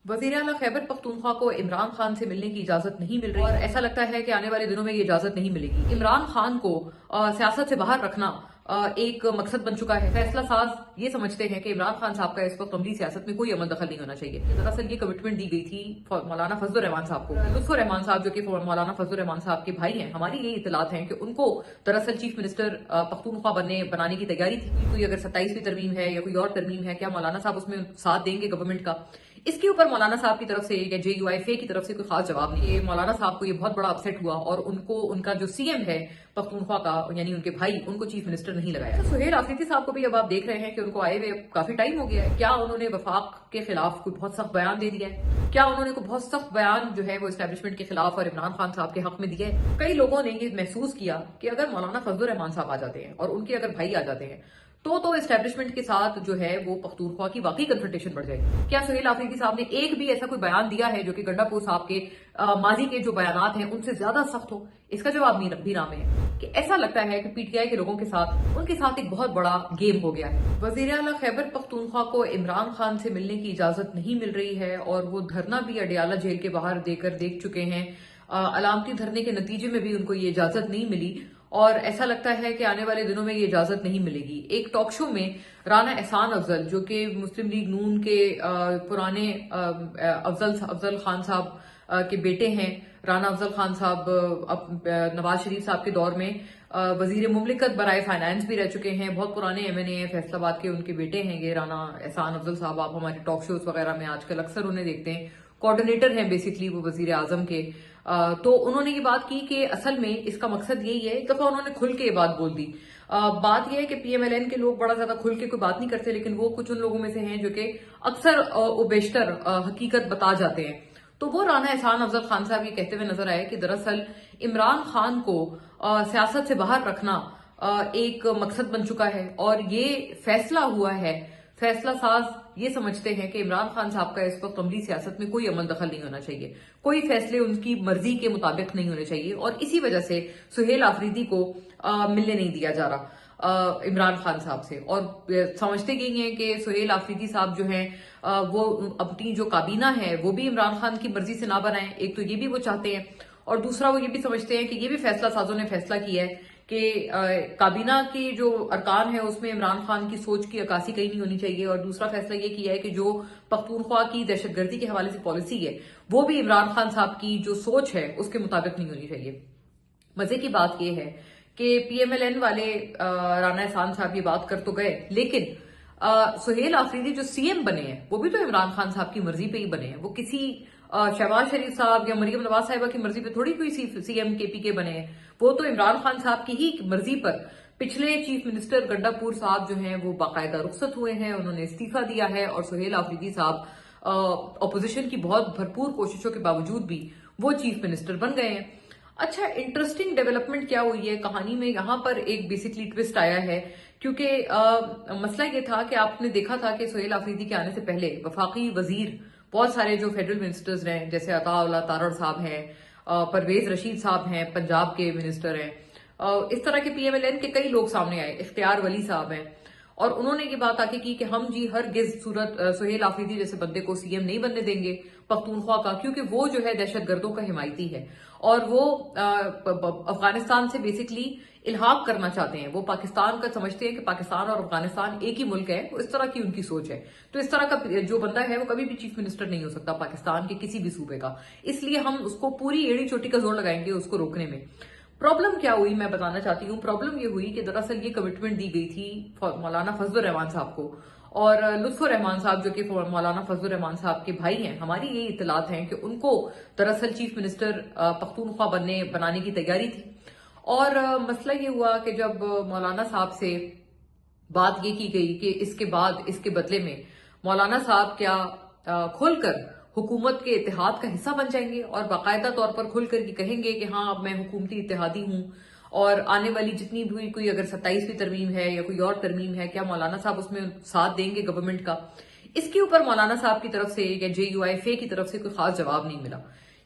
वज़ीर आला खैबर पख्तूनख्वा को इमरान खान से मिलने की इजाजत नहीं मिल रही और ऐसा लगता है कि आने वाले दिनों में ये इजाजत नहीं मिलेगी। इमरान खान को सियासत से बाहर रखना एक मकसद बन चुका है। फैसला साज ये समझते हैं कि इमरान खान साहब का इस वक्त अमली सियासत में कोई अमल दखल नहीं होना चाहिए। दरअसल ये कमिटमेंट दी गई थी मौलाना फजलुर रहमान साहब को। लुत्फुर रहमान साहब जो कि मौलाना फजलुर रहमान साहब के भाई हैं, हमारी ये इतलात हैं कि उनको दरअसल चीफ मिनिस्टर पख्तूनख्वा बनाने की तैयारी थी। कोई अगर 27वीं तरमीम है या कोई और तरमीम है, क्या मौलाना साहब उसमें साथ देंगे गवर्नमेंट का? इसके ऊपर मौलाना साहब की तरफ से या JUIFA की तरफ से कोई खास जवाब नहीं है। मौलाना साहब को ये बहुत बड़ा अपसेट हुआ और उनको उनका जो CM है पख्तूनख्वा का, यानी उनके भाई, उनको चीफ मिनिस्टर नहीं लगाया। तो सुहेल आफरीदी साहब को भी अब आप देख रहे हैं कि उनको आए हुए काफी टाइम हो गया है। क्या उन्होंने वफाक के खिलाफ कोई बहुत सख्त बयान दे दिया है? क्या उन्होंने कोई बहुत सख्त बयान जो है वो एस्टेब्लिशमेंट के खिलाफ और इमरान खान साहब के हक में दिया है? कई लोगों ने ये महसूस किया कि अगर मौलाना फजलुर रहमान साहब आ जाते हैं और उनके अगर भाई आ जाते हैं तो एस्टेब्लिशमेंट के साथ जो है वो पख्तूनख्वा की वाकई कन्फ्रंटेशन बढ़ जाएगी। क्या सुहेल आफरीदी साहब ने एक भी ऐसा कोई बयान दिया है जो कि गंडापुर साहब के माजी के जो बयानात हैं उनसे ज्यादा सख्त हो? इसका जवाब भी ना में है कि ऐसा लगता है कि PTI के लोगों के साथ उनके साथ एक बहुत बड़ा गेम हो गया है। वज़ीर आला खैबर पख्तूनख्वा को इमरान खान से मिलने की इजाजत नहीं मिल रही है और वो धरना भी अडियाला जेल के बाहर देख चुके हैं। अलामती धरने के नतीजे में भी उनको ये इजाजत नहीं मिली और ऐसा लगता है कि आने वाले दिनों में ये इजाजत नहीं मिलेगी। एक टॉक शो में राना एहसान अफजल, जो कि मुस्लिम लीग नून के पुराने अफजल खान साहब के बेटे हैं, राना अफजल खान साहब नवाज शरीफ साहब के दौर में वजीर मुमलिकत बराए फाइनेंस भी रह चुके हैं, बहुत पुराने MNA हैं, फैसलाबाद के उनके बेटे हैं ये राना एहसान अफजल साहब। आप हमारे टॉक शोज वगैरह में आजकल अक्सर उन्हें देखते हैं, कोऑर्डिनेटर हैं बेसिकली वो वजीर आजम के। तो उन्होंने ये बात की कि असल में इसका मकसद यही है। एक दफा उन्होंने खुल के ये बात बोल दी। बात यह है कि PMLN के लोग बड़ा ज्यादा खुल के कोई बात नहीं करते, लेकिन वो कुछ उन लोगों में से हैं जो कि अक्सर बेशतर हकीकत बता जाते हैं। तो वो राना एहसान अफजल खान साहब ये कहते हुए नजर आए कि दरअसल इमरान खान को सियासत से बाहर रखना एक मकसद बन चुका है और ये फैसला हुआ है। फैसला साज ये समझते हैं कि इमरान खान साहब का इस वक्त अमली सियासत में कोई अमल दखल नहीं होना चाहिए, कोई फैसले उनकी मर्जी के मुताबिक नहीं होने चाहिए और इसी वजह से सुहेल आफरीदी को मिलने नहीं दिया जा रहा इमरान खान साहब से। और समझते गई हैं कि सुहेल आफरीदी साहब जो हैं वो अपनी जो काबीना है वो भी इमरान खान की मर्जी से ना बनाएं। एक तो ये भी वो चाहते हैं और दूसरा वो ये भी समझते हैं कि ये भी फैसला साजों ने फैसला किया है कि काबीना की जो अरकान है उसमें इमरान खान की सोच की अक्कासी कहीं नहीं होनी चाहिए। और दूसरा फैसला ये किया है कि जो पख्तूनख्वा की दहशतगर्दी के हवाले से पॉलिसी है वो भी इमरान खान साहब की जो सोच है उसके मुताबिक नहीं होनी चाहिए। मजे की बात यह है कि PMLN वाले राना एहसान साहब ये बात कर तो गए, लेकिन सुहेल आफरीदी जो CM बने हैं वो भी तो इमरान खान साहब की मर्जी पे ही बने हैं। वो किसी शहबाज शरीफ साहब या मरियम नवाज साहिबा की मर्जी पे थोड़ी कोई CM KP के बने हैं। वो तो इमरान खान साहब की ही मर्जी पर पिछले चीफ मिनिस्टर गंडापुर साहब जो हैं वो बाकायदा रुखसत हुए हैं, उन्होंने इस्तीफा दिया है और सुहेल आफरीदी साहब अपोजिशन की बहुत भरपूर कोशिशों के बावजूद भी वो चीफ मिनिस्टर बन गए हैं। अच्छा, इंटरेस्टिंग डेवलपमेंट क्या हुई है कहानी में, यहाँ पर एक बेसिकली ट्विस्ट आया है क्योंकि मसला ये था कि आपने देखा था कि सुहेल आफरीदी के आने से पहले वफाकी वजीर बहुत सारे जो फेडरल मिनिस्टर्स हैं, जैसे अताउल्लाह तारड़ साहब हैं, परवेज रशीद साहब हैं, पंजाब के मिनिस्टर हैं, इस तरह के PMLN के कई लोग सामने आए, इख्तियार वली साहब हैं, और उन्होंने ये बात आके की कि हम जी हर गिज सूरत सुहेल आफरीदी जैसे बंदे को CM नहीं बनने देंगे पख्तूनख्वा का, क्योंकि वो जो है दहशतगर्दों का हिमायती है और वो अफगानिस्तान से बेसिकली इल्हाक करना चाहते हैं। वो पाकिस्तान का समझते हैं कि पाकिस्तान और अफगानिस्तान एक ही मुल्क है, वो इस तरह की उनकी सोच है। तो इस तरह का जो बंदा है वो कभी भी चीफ मिनिस्टर नहीं हो सकता पाकिस्तान के किसी भी सूबे का, इसलिए हम उसको पूरी एड़ी चोटी का जोर लगाएंगे उसको रोकने में। प्रॉब्लम क्या हुई मैं बताना चाहती हूँ। प्रॉब्लम ये हुई कि दरअसल ये कमिटमेंट दी गई थी मौलाना फजलुर रहमान साहब को और लुत्फुर रहमान साहब जो कि मौलाना फजलुर रहमान साहब के भाई हैं, हमारी ये इतलात हैं कि उनको दरअसल चीफ मिनिस्टर पख्तूनख्वा बनाने की तैयारी थी। और मसला ये हुआ कि जब मौलाना साहब से बात ये की गई कि इसके बाद इसके बदले में मौलाना साहब क्या खुलकर हुकूमत के इत्तेहाद का हिस्सा बन जाएंगे और बाकायदा तौर पर खुलकर कहेंगे कि हाँ अब मैं हुकूमती इत्तेहादी हूं और आने वाली जितनी भी कोई अगर 27वीं तरमीम है या कोई और तरमीम है, क्या मौलाना साहब उसमें साथ देंगे गवर्नमेंट का? इसके ऊपर मौलाना साहब की तरफ से या JUIFA की तरफ से कोई खास जवाब नहीं मिला,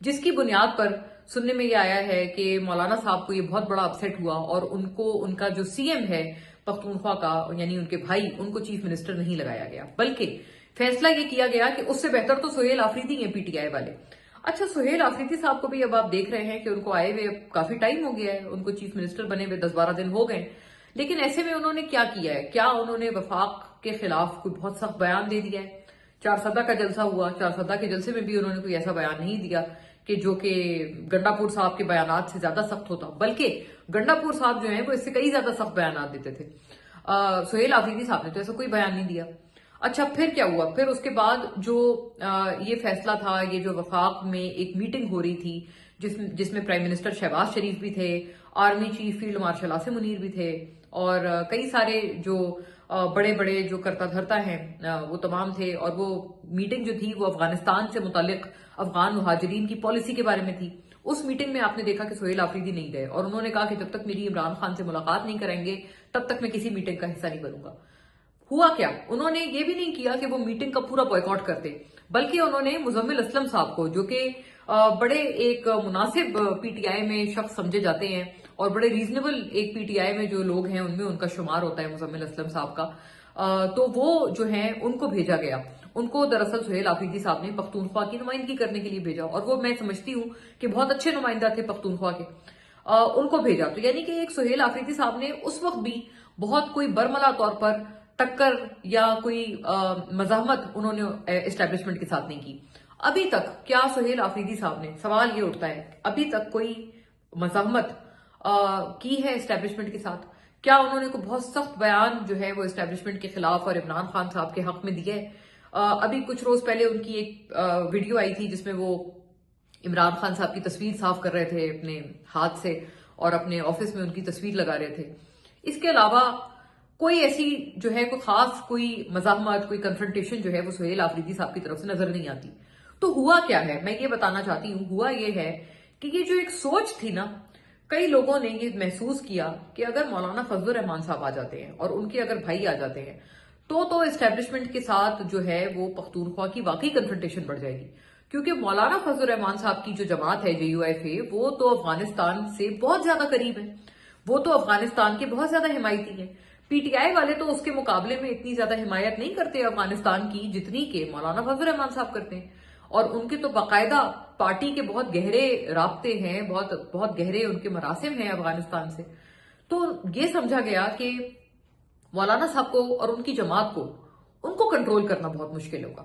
जिसकी बुनियाद पर सुनने में यह आया है कि मौलाना साहब को ये बहुत बड़ा अपसेट हुआ और उनको उनका जो CM है पख्तूनख्वा का, यानी उनके भाई, उनको चीफ मिनिस्टर नहीं लगाया गया, बल्कि फैसला ये किया गया कि उससे बेहतर तो सुहेल आफरीदी हैं पीटीआई वाले। अच्छा, सुहेल आफरीदी साहब को भी अब आप देख रहे हैं कि उनको आए हुए काफी टाइम हो गया है, उनको चीफ मिनिस्टर बने हुए 10-12 दिन हो गए, लेकिन ऐसे में उन्होंने क्या किया है? क्या उन्होंने वफाक के खिलाफ कोई बहुत सख्त बयान दे दिया है? चारसदा का जलसा हुआ, चारसदा के जलसे में भी उन्होंने कोई ऐसा बयान नहीं दिया कि जो कि गंडापुर साहब के बयानात से ज्यादा सख्त होता, बल्कि गंडापुर साहब जो है वो इससे कई ज्यादा सख्त बयानात देते थे। सुहेल आफरीदी साहब ने तो ऐसा कोई बयान नहीं दिया। अच्छा, फिर क्या हुआ? फिर उसके बाद जो ये फैसला था, ये जो वफाक में एक मीटिंग हो रही थी जिसमें प्राइम मिनिस्टर शहबाज शरीफ भी थे, army chief field marshal Asim Munir भी थे, और कई सारे जो बड़े बड़े जो करता धरता हैं वो तमाम थे। और वो मीटिंग जो थी वो अफगानिस्तान से मुतालिक अफगान मुहाजिरीन की पॉलिसी के बारे में थी। उस मीटिंग में आपने देखा कि सुहेल आफरीदी नहीं गए और उन्होंने कहा कि जब तक मेरी इमरान खान से मुलाकात नहीं करेंगे तब तक मैं किसी मीटिंग का हिस्सा नहीं बनूंगा। हुआ क्या? उन्होंने ये भी नहीं किया कि वो मीटिंग का पूरा बॉयकॉट करते, बल्कि उन्होंने मुजम्मिल असलम साहब को, जो कि बड़े एक मुनासिब पीटीआई में शख्स समझे जाते हैं और बड़े रीजनेबल एक पीटीआई में जो लोग हैं उनमें उनका शुमार होता है मुजम्मिल असलम साहब का, तो वो जो है उनको भेजा गया। उनको दरअसल सुहेल आफरीदी साहब ने पख्तूनख्वा की नुमाइंदगी करने के लिए भेजा, और वो मैं समझती हूँ कि बहुत अच्छे नुमाइंदा थे पख्तूनख्वा के। उनको भेजा, तो यानी कि एक सुहेल आफरीदी साहब ने उस वक्त भी बहुत कोई बरमला तौर पर टक्कर या कोई मज़ाहमत उन्होंने एस्टेब्लिशमेंट के साथ नहीं की। अभी तक क्या सुहेल आफरीदी साहब ने, सवाल ये उठता है, अभी तक कोई मज़ाहमत की है एस्टेब्लिशमेंट के साथ? क्या उन्होंने कोई बहुत सख्त बयान जो है वो एस्टेब्लिशमेंट के खिलाफ और इमरान खान साहब के हक में दिया है? अभी कुछ रोज पहले उनकी एक वीडियो आई थी जिसमें वो इमरान खान साहब की तस्वीर साफ कर रहे थे अपने हाथ से और अपने ऑफिस में उनकी तस्वीर लगा रहे थे। इसके अलावा कोई ऐसी जो है कोई खास कोई मज़ाहमत, कोई कन्फ्रंटेशन जो है वो सुहेल आफरीदी साहब की तरफ से नजर नहीं आती। तो हुआ क्या है, मैं ये बताना चाहती हूँ। हुआ ये है कि ये जो एक सोच थी ना, कई लोगों ने ये महसूस किया कि अगर मौलाना फजलुर रहमान साहब आ जाते हैं और उनके अगर भाई आ जाते हैं तो एस्टेब्लिशमेंट के साथ जो है वो पख्तूनख्वा की वाकई कन्फ्रंटेशन बढ़ जाएगी। क्योंकि मौलाना फजलुर रहमान साहब की जो जमात है JUIF, वो तो अफगानिस्तान से बहुत ज्यादा करीब है, वो तो अफगानिस्तान के बहुत ज्यादा हिमायती है। पीटीआई वाले तो उसके मुकाबले में इतनी ज्यादा हिमायत नहीं करते अफगानिस्तान की जितनी के मौलाना फजलुर रहमान साहब करते हैं, और उनके तो बाकायदा पार्टी के बहुत गहरे राब्ते हैं, बहुत बहुत गहरे उनके मरासिम हैं अफगानिस्तान से। तो ये समझा गया कि मौलाना साहब को और उनकी जमात को उनको कंट्रोल करना बहुत मुश्किल होगा।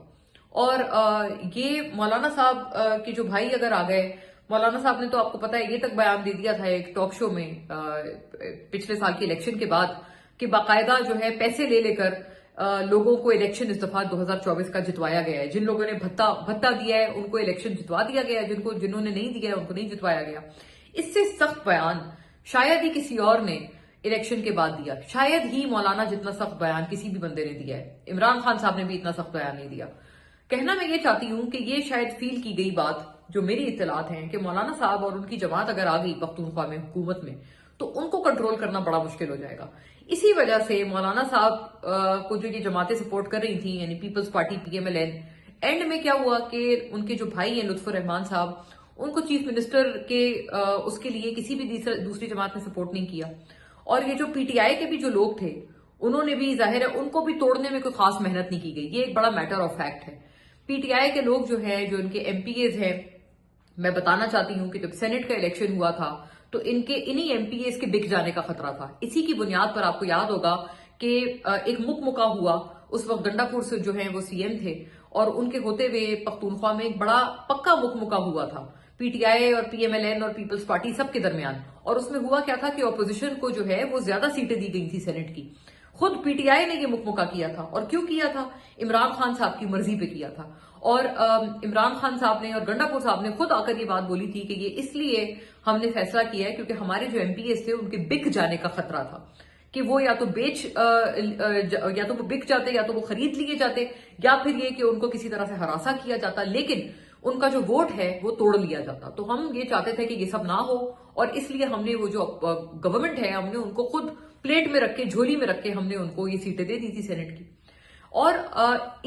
और ये मौलाना साहब के जो भाई अगर आ गए, मौलाना साहब ने तो आपको पता है ये तक बयान दे दिया था एक टॉक शो में पिछले साल के इलेक्शन के बाद कि बाकायदा जो है पैसे ले लेकर लोगों को इलेक्शन इस दफा 2024 का जितवाया गया है। जिन लोगों ने भत्ता दिया है उनको इलेक्शन जितवा दिया गया है, जिन्होंने नहीं दिया है उनको नहीं जितवाया गया। इससे सख्त बयान शायद ही किसी और ने इलेक्शन के बाद दिया, शायद ही मौलाना जितना सख्त बयान किसी भी बंदे ने दिया है। इमरान खान साहब ने भी इतना सख्त बयान नहीं दिया। कहना मैं ये चाहती हूं कि ये शायद फील की गई बात, जो मेरी इत्तलात हैं, कि मौलाना साहब और उनकी जमात अगर आ गई पख्तूनख्वा में हुकूमत में तो उनको कंट्रोल करना बड़ा मुश्किल हो जाएगा। इसी वजह से मौलाना साहब को जो ये जमातें सपोर्ट कर रही थी, यानी पीपल्स पार्टी PMLN, एंड में क्या हुआ कि उनके जो भाई हैं लुत्फुर रहमान साहब, उनको चीफ मिनिस्टर के उसके लिए किसी भी दूसरी जमात ने सपोर्ट नहीं किया। और ये जो पीटीआई के भी जो लोग थे उन्होंने भी, जाहिर है उनको भी तोड़ने में कोई खास मेहनत नहीं की गई। ये एक बड़ा मैटर ऑफ फैक्ट है। पीटीआई के लोग जो है, जो इनके MPAs हैं, मैं बताना चाहती हूं कि जब सेनेट का इलेक्शन हुआ था तो इन्हीं MPAs के बिक जाने का खतरा था। इसी की बुनियाद पर आपको याद होगा कि एक मुकमुका हुआ, उस वक्त गंडापुर से जो है वो CM थे और उनके होते हुए पख्तूनख्वा में एक बड़ा पक्का मुकमुका हुआ था पीटीआई और PMLN और पीपल्स पार्टी सब के दरमियान। और उसमें हुआ क्या था कि ऑपोजिशन को जो है वो ज्यादा सीटें दी गई थी सेनेट की। खुद पीटीआई ने ये मुकमुका किया था, और क्यों किया था? इमरान खान साहब की मर्जी पे किया था। और इमरान खान साहब ने और गंडापुर साहब ने खुद आकर ये बात बोली थी कि ये इसलिए हमने फैसला किया है क्योंकि हमारे जो MPAs थे उनके बिक जाने का खतरा था, कि वो या तो या तो वो बिक जाते, या तो वो खरीद लिए जाते, या फिर ये कि उनको किसी तरह से हरासा किया जाता, लेकिन उनका जो वोट है वो तोड़ लिया जाता। तो हम ये चाहते थे कि ये सब ना हो, और इसलिए हमने वो जो गवर्नमेंट है हमने उनको खुद प्लेट में रख के, झोली में रख के हमने उनको ये सीटें दे दी थी सेनेट की। और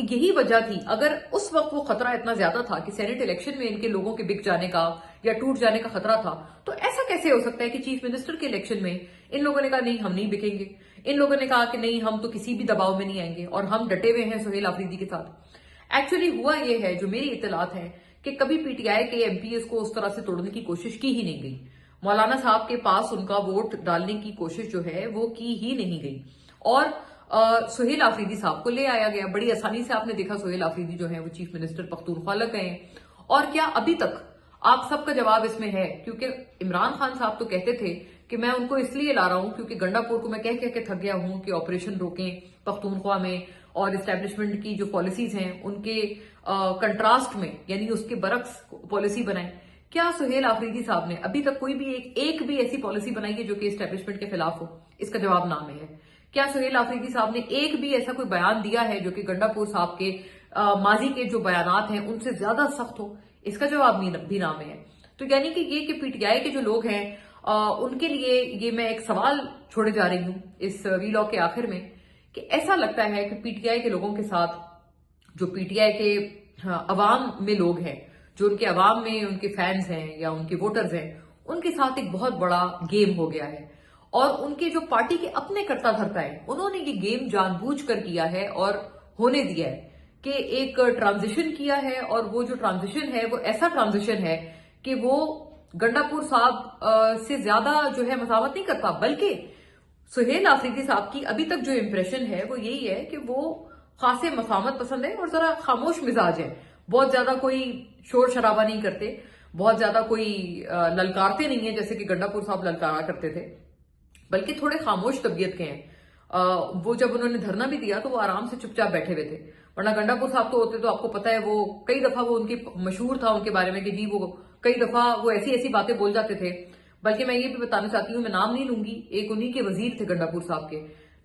यही वजह थी, अगर उस वक्त वो खतरा इतना ज्यादा था कि सेनेट इलेक्शन में इनके लोगों के बिक जाने का या टूट जाने का खतरा था, तो ऐसा कैसे हो सकता है कि चीफ मिनिस्टर के इलेक्शन में इन लोगों ने कहा नहीं हम नहीं बिकेंगे, इन लोगों ने कहा कि नहीं हम तो किसी भी दबाव में नहीं आएंगे और हम डटे हुए हैं सुहेल आफरीदी के साथ। एक्चुअली हुआ ये है, जो मेरी इत्तलात है, कि कभी पीटीआई के एमपीएस को उस तरह से तोड़ने की कोशिश की ही नहीं गई। मौलाना साहब के पास उनका वोट डालने की कोशिश जो है वो की ही नहीं गई। और सुहेल आफरीदी साहब को ले आया गया बड़ी आसानी से। आपने देखा सोहेल आफरीदी जो है वो चीफ मिनिस्टर पख्तूनख्वा लग गए। और क्या अभी तक आप सबका जवाब इसमें है, क्योंकि इमरान खान साहब तो कहते थे कि मैं उनको इसलिए ला रहा हूं क्योंकि गंडापुर को मैं कह कह के थक गया हूं कि ऑपरेशन रोकें पख्तूनख्वा में, और एस्टेब्लिशमेंट की जो पॉलिसीज हैं उनके कंट्रास्ट में, यानी उसके बरक्स पॉलिसी बनाएं। क्या सुहेल आफरीदी साहब ने अभी तक कोई भी एक भी ऐसी पॉलिसी बनाई है जो कि एस्टेब्लिशमेंट के खिलाफ हो? इसका जवाब ना में है। क्या सुहेल आफरीदी साहब ने एक भी ऐसा कोई बयान दिया है जो कि गंडापुर साहब के माजी के जो बयानात हैं उनसे ज्यादा सख्त हो? इसका जवाब भी ना में है। तो यानी कि ये कि पीटीआई के जो लोग हैं उनके लिए ये मैं एक सवाल छोड़े जा रही हूं इस वीलॉग के आखिर में, कि ऐसा लगता है कि पीटीआई के लोगों के साथ, जो पीटीआई के अवाम में लोग हैं, जो उनके अवाम में उनके फैंस हैं या उनके वोटर्स हैं, उनके साथ एक बहुत बड़ा गेम हो गया है। और उनके जो पार्टी के अपने कर्ता धर्ता है, उन्होंने ये गेम जानबूझकर किया है और होने दिया है कि एक ट्रांजिशन किया है। और वो जो ट्रांजिशन है वो ऐसा ट्रांजिशन है कि वो गंडापुर साहब से ज्यादा जो है मसावत नहीं करता, बल्कि सुहेल आफरीदी साहब की अभी तक जो इंप्रेशन है वो यही है कि वो खासे मफामत पसंद है और जरा खामोश मिजाज है। बहुत ज्यादा कोई शोर शराबा नहीं करते, बहुत ज्यादा कोई ललकारते नहीं है जैसे कि गंडापुर साहब ललकारा करते थे, बल्कि थोड़े खामोश तबीयत के हैं। वो जब उन्होंने धरना भी दिया तो वो आराम से चुपचाप बैठे हुए थे, वरना गंडापुर साहब तो होते तो आपको पता है वो कई दफा वो उनकी मशहूर था उनके बारे में कि जी वो कई दफा वो ऐसी ऐसी बातें बोल जाते थे। बल्कि मैं ये भी बताना चाहती हूँ, मैं नाम नहीं लूंगी, एक उन्हीं के वजीर थे गंडापुर साहब के।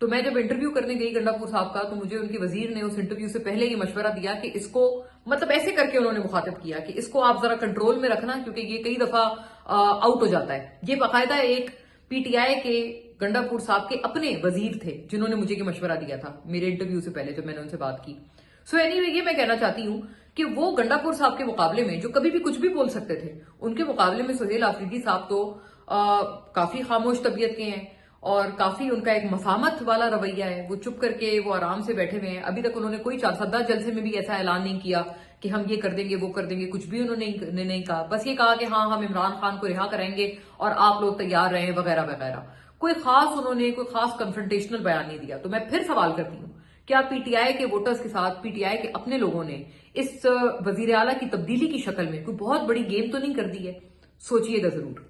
तो मैं जब इंटरव्यू करने गई गंडापुर साहब का, तो मुझे उनके वजीर ने उस इंटरव्यू से पहले ये मशवरा दिया कि इसको, मतलब ऐसे करके उन्होंने मुखातिब किया कि इसको आप जरा कंट्रोल में रखना क्योंकि ये कई दफा आउट हो जाता है। ये बाकायदा एक पीटीआई के गंडापुर साहब के अपने वजीर थे जिन्होंने मुझे ये मशवरा दिया था मेरे इंटरव्यू से पहले जब मैंने उनसे बात की। सो एनीवे ये मैं कहना चाहती हूँ कि वो गंडापुर साहब के मुकाबले में जो कभी भी कुछ भी बोल सकते थे, उनके मुकाबले में सुहेल आफरीदी साहब तो काफी खामोश तबीयत के हैं और काफी उनका एक मफामत वाला रवैया है। वो चुप करके वो आराम से बैठे हुए हैं। अभी तक उन्होंने कोई सद्दा जलसे में भी ऐसा ऐलान नहीं किया कि हम ये कर देंगे वो कर देंगे, कुछ भी उन्होंने नहीं कहा। बस ये कहा कि हाँ हम इमरान खान को रिहा कराएंगे और आप लोग तैयार रहे वगैरह वगैरह। कोई खास कन्फ्रंटेशनल बयान नहीं दिया। तो मैं फिर सवाल करती हूँ, क्या पीटीआई के वोटर्स के साथ पीटीआई के अपने लोगों ने इस वजीर आला की तब्दीली की शक्ल में कोई बहुत बड़ी गेम तो नहीं कर दी है? सोचिएगा जरूर।